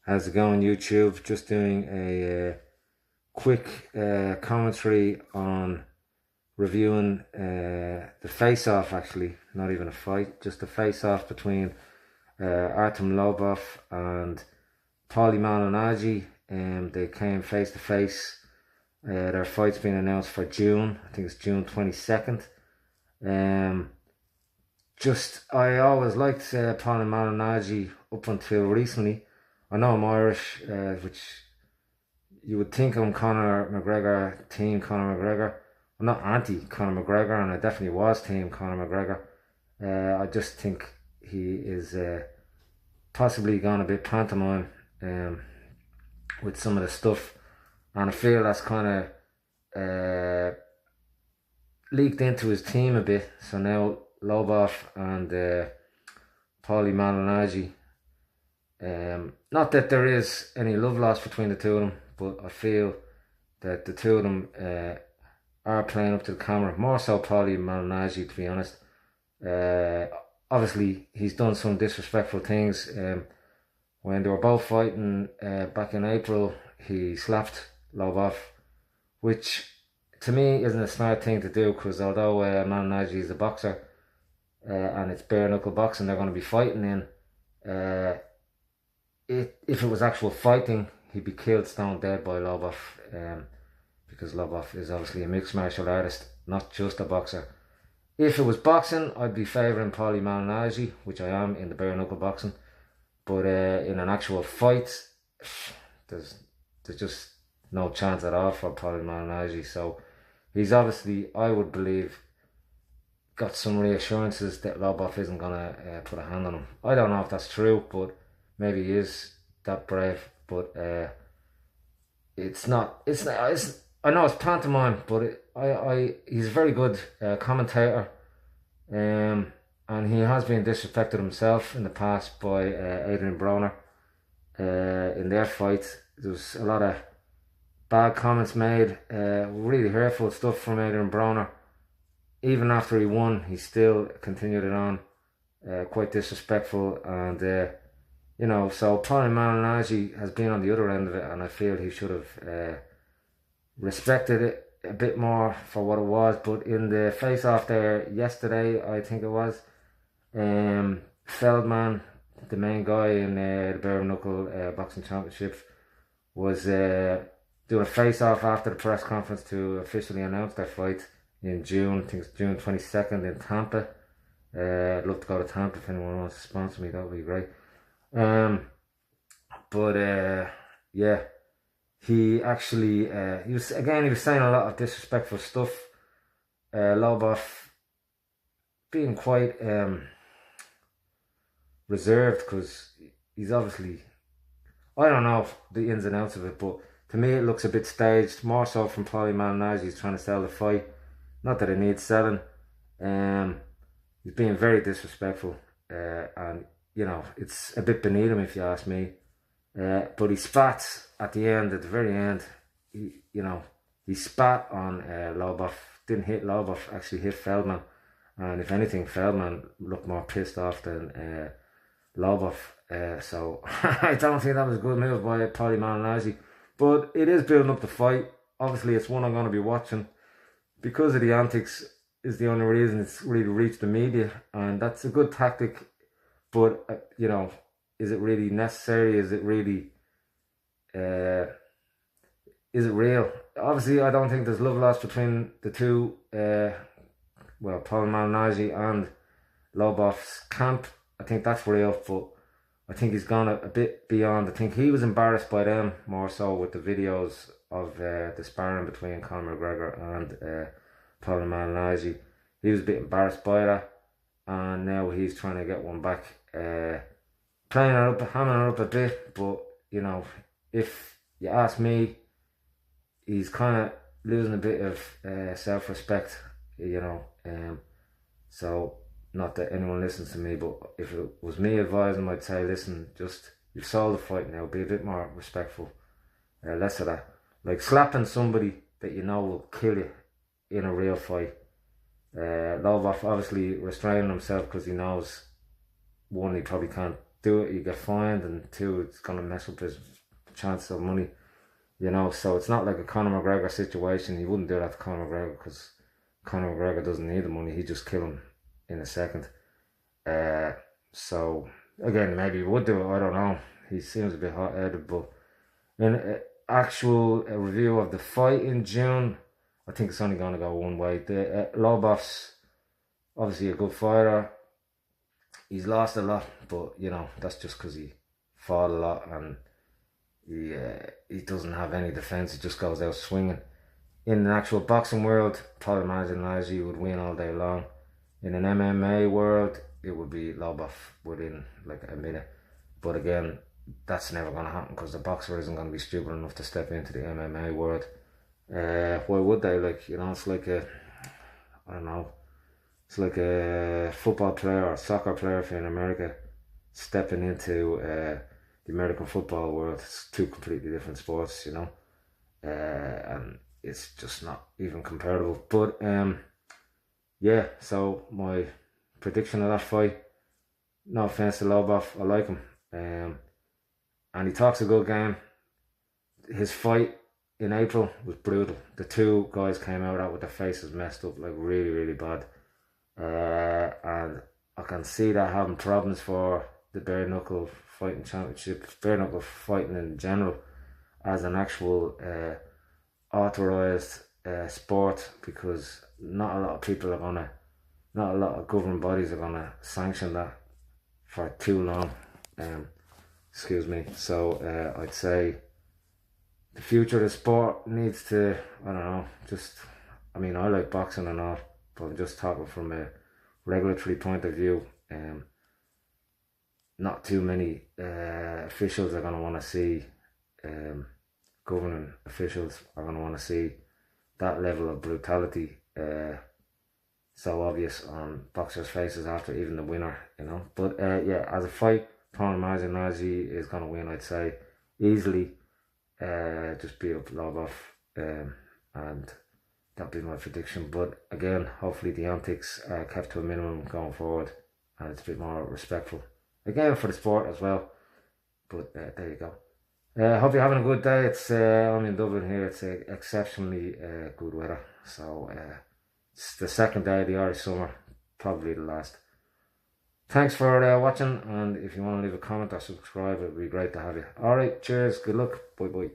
How's it going, YouTube? Just doing a quick commentary on reviewing the face-off, actually, not even a fight, just a face-off between Artem Lobov and Paulie Maligniaggi. They came face to face. Their fight's been announced for June. I think it's June 22nd. Um, I always liked Paulie Maligniaggi up until recently. I know I'm Irish, which you would think I'm Conor McGregor, team Conor McGregor. I'm not anti Conor McGregor, and I definitely was team Conor McGregor. I just think he is possibly gone a bit pantomime with some of the stuff, and I feel that's kind of leaked into his team a bit. So now Lobov and Paulie Malignaggi. Not that there is any love lost between the two of them, but I feel that the two of them are playing up to the camera. More so Paulie Malignaggi, to be honest. Obviously, he's done some disrespectful things. When they were both fighting back in April, he slapped Lobov, which to me isn't a smart thing to do, because although Malignaggi is a boxer and it's bare knuckle boxing they're going to be fighting in, if it was actual fighting, he'd be killed stone dead by Lobov, because Lobov is obviously a mixed martial artist, not just a boxer. If it was boxing, I'd be favouring Paulie Malignaggi, which I am in the bare knuckle boxing. But in an actual fight, there's just no chance at all for Paulie Malignaggi. So he's obviously, I would believe, got some reassurances that Lobov isn't gonna put a hand on him. I don't know if that's true, but maybe he is that brave. But it's not. I know it's pantomime, but he's a very good commentator, and he has been disrespected himself in the past by Adrian Broner. In their fight, there was a lot of bad comments made, really hurtful stuff from Adrian Broner. Even after he won, he still continued it on, quite disrespectful, and so Paulie Malignaggi has been on the other end of it, and I feel he should have respected it a bit more for what it was. But in the face-off there yesterday, I think it was, Feldman, the main guy in the bare knuckle boxing championships, was doing a face-off after the press conference to officially announce their fight in June. I think it's June 22nd in Tampa. I'd love to go to Tampa. If anyone wants to sponsor me, that would be great. Yeah, he actually he was saying a lot of disrespectful stuff. Lobov being quite reserved, because he's obviously, I don't know the ins and outs of it, but to me it looks a bit staged, more so from Paulie Malignaggi. He's trying to sell the fight, not that it needs selling. He's being very disrespectful, and it's a bit beneath him, if you ask me. But he spat at the very end. He spat on Lobov. Didn't hit Lobov, actually hit Feldman. And if anything, Feldman looked more pissed off than Lobov. So I don't think that was a good move by Paulie Malignaggi. But it is building up the fight. Obviously, it's one I'm going to be watching, because of the antics is the only reason it's really reached the media. And that's a good tactic. But, is it really necessary? Is it really, is it real? Obviously, I don't think there's love lost between the two, Paulie Malignaggi and Lobov's camp. I think that's real, but I think he's gone a bit beyond. I think he was embarrassed by them more so with the videos of the sparring between Conor McGregor and Paulie Malignaggi. He was a bit embarrassed by that, and now he's trying to get one back. Playing it up, hammering it up a bit, but if you ask me, he's kind of losing a bit of self-respect, so not that anyone listens to me, but if it was me advising, I'd say, listen, just, you've sold the fight now, be a bit more respectful, less of that, like slapping somebody that you know will kill you in a real fight. Lobov obviously restraining himself because he knows, one, he probably can't do it, you get fined, and two, it's gonna mess up his chance of money. So it's not like a Conor McGregor situation. He wouldn't do that to Conor McGregor because Conor McGregor doesn't need the money. He'd just kill him in a second. So again, maybe he would do it. I don't know. He seems a bit hot-headed, but in actual review of the fight in June, I think it's only going to go one way. Lobov's obviously a good fighter. He's lost a lot, but that's just because he fought a lot and he doesn't have any defense. He just goes out swinging. In the actual boxing world, Paulie Maligniaggi would win all day long. In an MMA world, it would be Lobov within like a minute. But again, that's never going to happen because the boxer isn't going to be stupid enough to step into the MMA world. Why would they? It's like I don't know. It's like a football player or soccer player if you're in America stepping into the American football world. It's two completely different sports, and it's just not even comparable. But yeah, so my prediction of that fight, no offense to Lobov, I like him. And he talks a good game. His fight in April was brutal. The two guys came out with their faces messed up, like really, really bad. And I can see that having problems for the bare knuckle fighting championship, bare knuckle fighting in general, as an actual authorized sport, because not a lot of governing bodies are gonna sanction that for too long. Excuse me. So I'd say the future of the sport needs to, I don't know, I like boxing and all, but I'm just talking from a regulatory point of view. Not too many officials are going to want to see, governing officials are going to want to see that level of brutality so obvious on boxers' faces after even the winner, But yeah, as a fight, Paulie Maligniaggi is going to win, I'd say, easily. Just beat up Lobov, and that'd be my prediction. But again, hopefully the antics are kept to a minimum going forward, and it's a bit more respectful. Again, for the sport as well. But there you go. Hope you're having a good day. It's only in Dublin here. It's exceptionally good weather. So it's the second day of the Irish summer, probably the last. Thanks for watching, and if you want to leave a comment or subscribe, it would be great to have you. Alright, cheers, good luck, bye bye.